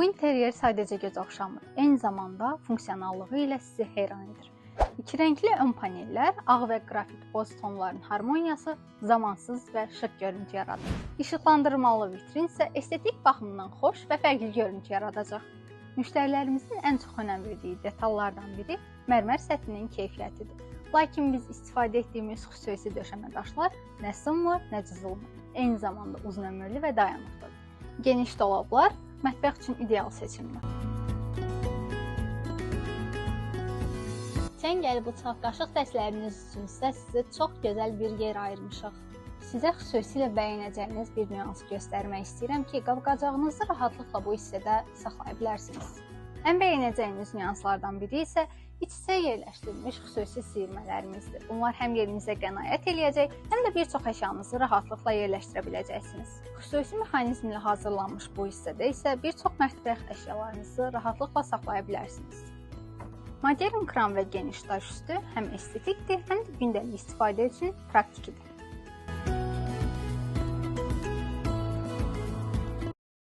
Bu interyer sadəcə göz oxşamır, eyni zamanda funksionallığı ilə sizi heyran edir. İki rəngli ön panellər, ağ və qrafit boz tonların harmoniyası zamansız və şıq görüntü yaradır. İşıqlandırmalı vitrin isə estetik baxımdan xoş və fərqli görüntü yaradacaq. Müştərilərimizin ən çox önəm verdiyi detallardan biri mərmər səthinin keyfiyyətidir. Lakin biz istifadə etdiyimiz xüsusi döşəmə daşlar nə sınmır, nə cızılmır. Eyni zamanda uzun ömürlü və dayanıqlıdır. Geniş dolablar mətbəx üçün ideal seçimdir. Çəngəli bıçaq qaşıq dəstləriniz üçün isə sizə çox gözəl bir yer ayırmışıq. Sizə xüsusilə bəyənəcəyiniz bir nüansı göstərmək istəyirəm ki, qab-qacağınızı rahatlıqla bu hissədə saxlaya bilərsiniz. Ən bəyənəcəyiniz nüanslardan biri isə iç-içə yerləşdirilmiş xüsusi siyirmələrimizdir. Bunlar həm yerinizə qənaət eləyəcək, həm də bir çox əşyanızı rahatlıqla yerləşdirə biləcəksiniz. Xüsusi mexanizmlə hazırlanmış bu hissədə isə bir çox mətbəx əşyalarınızı rahatlıqla saxlaya bilərsiniz. Modern kran və geniş daş üstü həm estetikdir, həm də gündəlik istifadə üçün praktikdir.